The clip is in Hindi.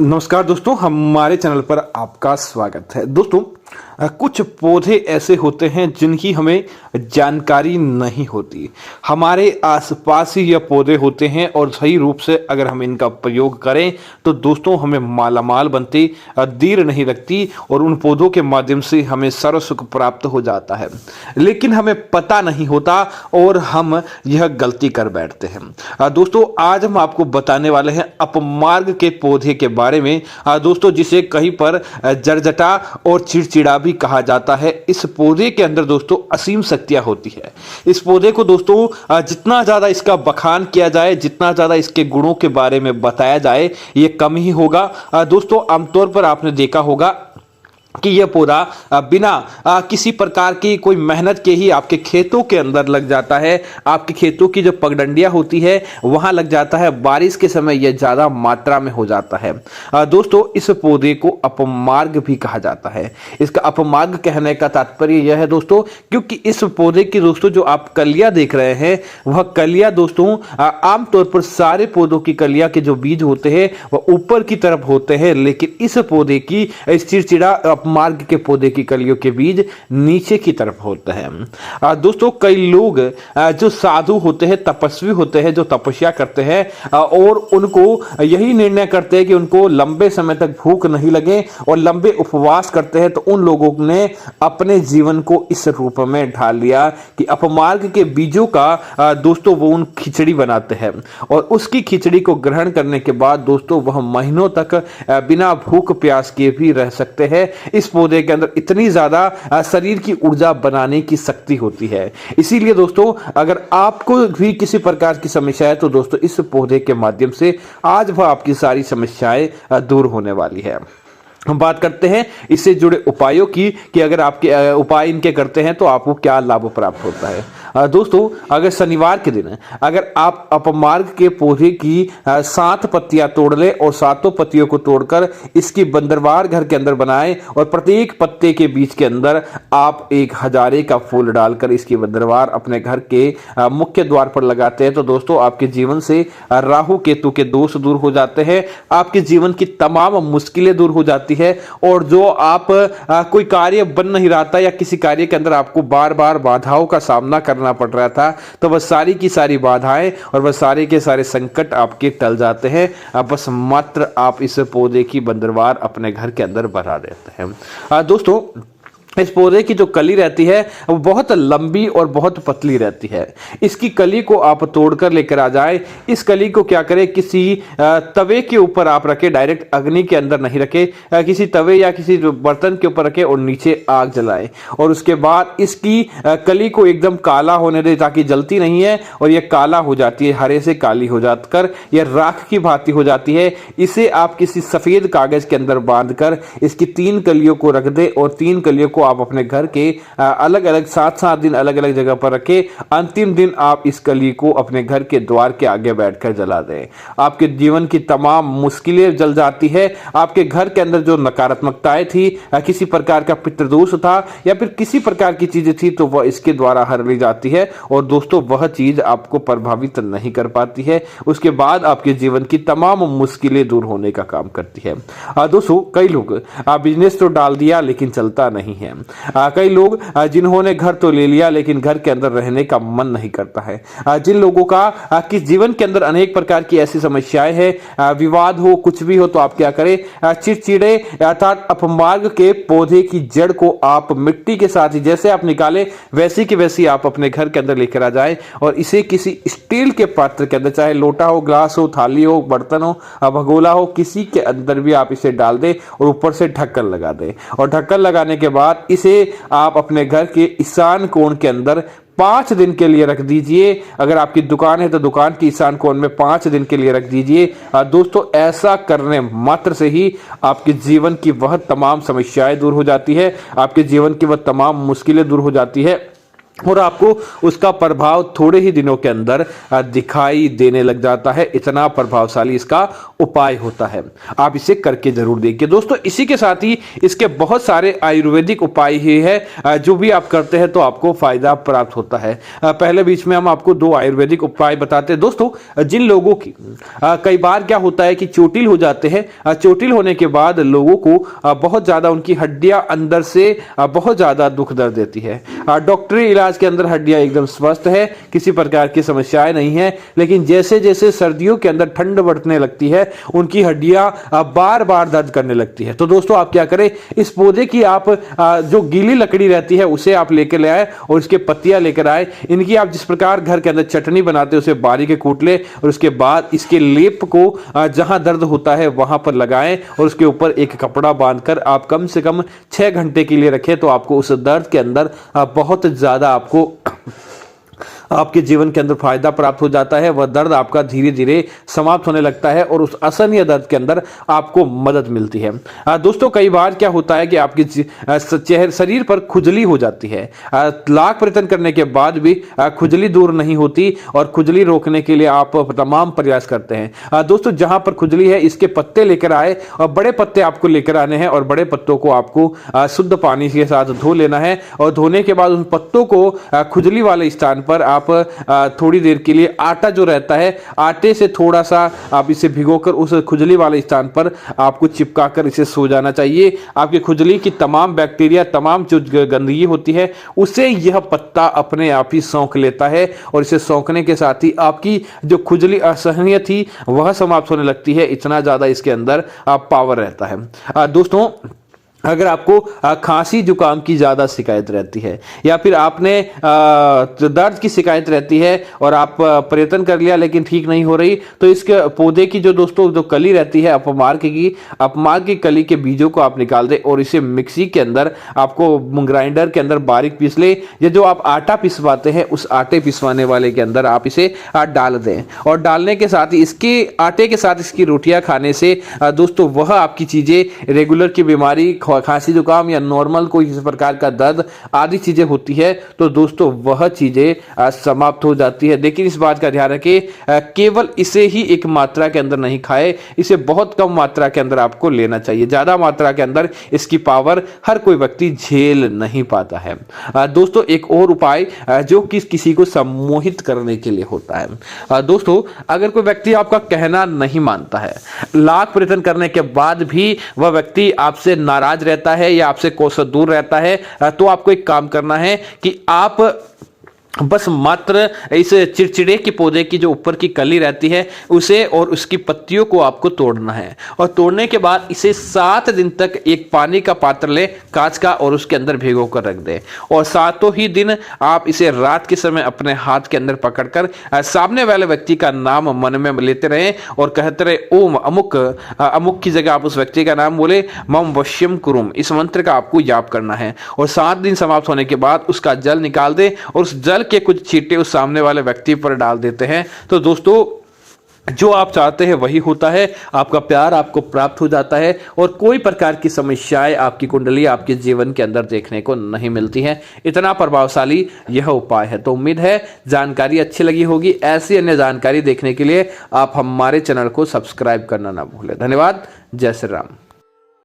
नमस्कार दोस्तों, हमारे चैनल पर आपका स्वागत है। दोस्तों, कुछ पौधे ऐसे होते हैं जिनकी हमें जानकारी नहीं होती। हमारे आसपास ही यह पौधे होते हैं और सही रूप से अगर हम इनका प्रयोग करें तो दोस्तों हमें मालामाल बनते देर नहीं लगती और उन पौधों के माध्यम से हमें सर्व सुख प्राप्त हो जाता है, लेकिन हमें पता नहीं होता और हम यह गलती कर बैठते हैं। दोस्तों, आज हम आपको बताने वाले हैं अपमार्ग के पौधे के बारे में। दोस्तों, जिसे कहीं पर जरजटा और चिड़चिड़ा भी कहा जाता है। इस पौधे के अंदर दोस्तों असीम शक्तियां होती है। इस पौधे को दोस्तों जितना ज्यादा इसका बखान किया जाए, जितना ज्यादा इसके गुणों के बारे में बताया जाए, ये कम ही होगा। दोस्तों, आमतौर पर आपने देखा होगा कि यह पौधा बिना किसी प्रकार की कोई मेहनत के ही आपके खेतों के अंदर लग जाता है। आपके खेतों की जो पगडंडियां होती है वहां लग जाता है। बारिश के समय यह ज्यादा मात्रा में हो जाता है। दोस्तों, इस पौधे को अपमार्ग भी कहा जाता है। इसका अपमार्ग कहने का तात्पर्य यह है दोस्तों, क्योंकि इस पौधे की दोस्तों जो आप कलियां देख रहे हैं, वह कलियां दोस्तों आमतौर पर सारे पौधों की कलियां के जो बीज होते हैं वह ऊपर की तरफ होते हैं, लेकिन इस पौधे की चिड़चिड़ा मार्ग के पौधे की कलियों के बीज नीचे की तरफ होते हैं। दोस्तों, कई लोग जो साधु होते हैं, तपस्वी होते हैं, जो तपस्या करते हैं और उनको यही निर्णय करते हैं कि उनको लंबे समय तक भूख नहीं लगे और लंबे उपवास करते हैं, तो उन लोगों ने अपने जीवन को इस रूप में ढाल लिया कि अपमार्ग के बीजों का दोस्तों वो उन खिचड़ी बनाते हैं और उसकी खिचड़ी को ग्रहण करने के बाद दोस्तों वह महीनों तक बिना भूख प्यास के भी रह सकते हैं। इस पौधे के अंदर इतनी ज्यादा शरीर की ऊर्जा बनाने की शक्ति होती है। इसीलिए दोस्तों, अगर आपको भी किसी प्रकार की समस्या है तो दोस्तों इस पौधे के माध्यम से आज वह आपकी सारी समस्याएं दूर होने वाली है। हम बात करते हैं इससे जुड़े उपायों की कि अगर आपके उपाय इनके करते हैं तो आपको क्या लाभ प्राप्त होता है। दोस्तों, अगर शनिवार के दिन अगर आप अपमार्ग के पौधे की 7 पत्तियां तोड़ ले और 7 पत्तियों को तोड़कर इसकी बंदरवार घर के अंदर बनाएं और प्रत्येक पत्ते के बीच के अंदर आप एक हजारे का फूल डालकर इसकी बंदरवार अपने घर के मुख्य द्वार पर लगाते हैं तो दोस्तों आपके जीवन से राहु केतु के दोष दूर हो जाते हैं। आपके जीवन की तमाम मुश्किलें दूर हो जाती है और जो आप कोई कार्य बन नहीं रहा था या किसी कार्य के अंदर आपको बार बार बाधाओं का सामना करना पड़ रहा था, तो वह सारी की सारी बाधाएं और वह सारे के सारे संकट आपके टल जाते हैं। बस मात्र आप इस पौधे की बंदरवार अपने घर के अंदर बढ़ा देते हैं। दोस्तों, इस पौधे की जो कली रहती है वो बहुत लंबी और बहुत पतली रहती है। इसकी कली को आप तोड़कर लेकर आ जाए। इस कली को क्या करें, किसी तवे के ऊपर आप रखें, डायरेक्ट अग्नि के अंदर नहीं रखें, किसी तवे या किसी बर्तन के ऊपर रखें और नीचे आग जलाएं और उसके बाद इसकी कली को एकदम काला होने दें ताकि जलती नहीं है और यह काला हो जाती है, हरे से काली हो जाकर यह राख की भांति हो जाती है। इसे आप किसी सफेद कागज के अंदर बांधकर इसकी 3 कलियों को रख दें और 3 कलियों को आप अपने घर के अलग अलग 7-7 दिन अलग अलग जगह पर रखें। अंतिम दिन आप इस कली को अपने घर के द्वार के आगे बैठकर जला दें। आपके जीवन की तमाम मुश्किलें जल जाती है। आपके घर के अंदर जो नकारात्मकताएं थी, किसी प्रकार का पितृदोष था या फिर किसी प्रकार की चीजें थी, तो वह इसके द्वारा हर ली जाती है और दोस्तों वह चीज आपको प्रभावित नहीं कर पाती है। उसके बाद आपके जीवन की तमाम मुश्किलें दूर होने का काम करती है। दोस्तों, कई लोग बिजनेस तो डाल दिया लेकिन चलता नहीं है। कई लोग जिन्होंने घर तो ले लिया लेकिन घर के अंदर रहने का मन नहीं करता है। जिन लोगों का किस जीवन के अंदर अनेक प्रकार की ऐसी समस्याएं हैं, विवाद हो, कुछ भी हो, तो आप क्या करें, चिड़चिड़े अर्थात अपमार्ग के पौधे की जड़ को आप मिट्टी के साथ ही जैसे आप निकाले वैसी की वैसी आप अपने घर के अंदर लेकर आ जाए और इसे किसी स्टील के पात्र के अंदर, चाहे लोटा हो, ग्लास हो, थाली हो, बर्तन हो, भगोला हो, किसी के अंदर भी आप इसे डाल दें और ऊपर से ढक्कन लगा दें और ढक्कन लगाने के बाद इसे आप अपने घर के ईशान कोण के अंदर 5 दिन के लिए रख दीजिए। अगर आपकी दुकान है तो दुकान की ईशान कोण में 5 दिन के लिए रख दीजिए। दोस्तों, ऐसा करने मात्र से ही आपके जीवन की वह तमाम समस्याएं दूर हो जाती है, आपके जीवन की वह तमाम मुश्किलें दूर हो जाती है और आपको उसका प्रभाव थोड़े ही दिनों के अंदर दिखाई देने लग जाता है। इतना प्रभावशाली इसका उपाय होता है, आप इसे करके जरूर देखिए दोस्तों। इसी के साथ ही इसके बहुत सारे आयुर्वेदिक उपाय ही है जो भी आप करते हैं तो आपको फायदा प्राप्त होता है। पहले बीच में हम आपको 2 आयुर्वेदिक उपाय बताते हैं दोस्तों। जिन लोगों की कई बार क्या होता है कि चोटिल हो जाते हैं, चोटिल होने के बाद लोगों को बहुत ज्यादा उनकी हड्डियां अंदर से बहुत ज्यादा दुख दर्द देती है। डॉक्टरी इलाज के अंदर हड्डियां एकदम स्वस्थ है, किसी प्रकार की समस्याएं नहीं है, लेकिन जैसे जैसे सर्दियों के अंदर ठंड बढ़ने लगती है उनकी हड्डियां बार बार दर्द करने लगती है। तो दोस्तों आप क्या करें, इस पौधे की आप जो गीली लकड़ी रहती है उसे आप लेकर ले आए और इसके पत्तियां लेकर आए। इनकी आप जिस प्रकार घर के अंदर चटनी बनाते हैं उसे बारीक कूट ले और उसके बाद इसके लेप को जहां दर्द होता है वहां पर लगाएं और उसके ऊपर एक कपड़ा बांधकर आप कम से कम 6 घंटे के लिए रखें। तो आपको उस दर्द के अंदर बहुत ज्यादा आपको आपके जीवन के अंदर फायदा प्राप्त हो जाता है। वह दर्द आपका धीरे धीरे समाप्त होने लगता है और उस असहनीय दर्द के अंदर आपको मदद मिलती है। दोस्तों कई बार क्या होता है कि आपके शरीर पर खुजली हो जाती है, लाख प्रयत्न करने के बाद भी खुजली दूर नहीं होती और खुजली रोकने के लिए आप तमाम प्रयास करते हैं। दोस्तों जहां पर खुजली है इसके पत्ते लेकर आए और बड़े पत्ते आपको लेकर आने हैं और बड़े पत्तों को आपको शुद्ध पानी के साथ धो लेना है और धोने के बाद उन पत्तों को खुजली वाले स्थान पर आप थोड़ी देर के लिए आटा जो रहता है आटे से थोड़ा सा आप इसे भिगोकर उस खुजली वाले स्थान पर आपको चिपकाकर इसे सो जाना चाहिए। आपकी खुजली की तमाम बैक्टीरिया, तमाम जो गंदगी होती है उसे यह पत्ता अपने आप ही सौंक लेता है और इसे सौंकने के साथ ही आपकी जो खुजली असहनीय थी वह समाप्त होने लगती है। इतना ज्यादा इसके अंदर पावर रहता है। दोस्तों अगर आपको खांसी जुकाम की ज़्यादा शिकायत रहती है या फिर आपने दर्द की शिकायत रहती है और आप प्रयत्न कर लिया लेकिन ठीक नहीं हो रही, तो इसके पौधे की जो दोस्तों जो कली रहती है अपमार्ग की कली के बीजों को आप निकाल दें और इसे मिक्सी के अंदर आपको ग्राइंडर के अंदर बारीक पीस ले। या जो आप आटा पिसवाते हैं उस आटे पिसवाने वाले के अंदर आप इसे डाल दें और डालने के साथ ही इसके आटे के साथ इसकी रोटियां खाने से दोस्तों वह आपकी चीज़ें रेगुलर की बीमारी, खांसी जुकाम या नॉर्मल कोई किसी प्रकार का दर्द आदि चीजें होती है तो दोस्तों वह चीजें समाप्त हो जाती है। लेकिन इस बात का ध्यान रखें केवल इसे ही एक मात्रा के अंदर नहीं खाए, इसे बहुत कम मात्रा के अंदर आपको लेना चाहिए। ज्यादा मात्रा के अंदर इसकी पावर हर कोई व्यक्ति झेल नहीं पाता है। दोस्तों एक और उपाय जो कि किसी को सम्मोहित करने के लिए होता है। दोस्तों अगर कोई व्यक्ति आपका कहना नहीं मानता है, लाख प्रयत्न करने के बाद भी वह व्यक्ति आपसे नाराज रहता है या आपसे कोसों दूर रहता है, तो आपको एक काम करना है कि आप बस मात्र इस चिड़चिड़े के पौधे की जो ऊपर की कली रहती है उसे और उसकी पत्तियों को आपको तोड़ना है और तोड़ने के बाद इसे 7 दिन तक एक पानी का पात्र ले कांच का और उसके अंदर भिगो कर रख दे और 7 ही दिन आप इसे रात के समय अपने हाथ के अंदर पकड़कर सामने वाले व्यक्ति का नाम मन में लेते रहें और कहते रहे ओम अमुक अमुक की जगह आप उस व्यक्ति का नाम बोले मम वश्यम कुरुम। इस मंत्र का आपको याद करना है और 7 दिन समाप्त होने के बाद उसका जल निकाल दे और उस जल के कुछ छींटे उस सामने वाले व्यक्ति पर डाल देते हैं। तो दोस्तों जो आप चाहते हैं वही होता है, आपका प्यार आपको प्राप्त हो जाता है और कोई प्रकार की समस्याएं आपकी कुंडली आपके जीवन के अंदर देखने को नहीं मिलती हैं। इतना प्रभावशाली यह उपाय है। तो उम्मीद है जानकारी अच्छी लगी होगी। ऐसी अन्य जानकारी देखने के लिए आप हमारे चैनल को सब्सक्राइब करना ना भूलें। धन्यवाद। जय श्री राम।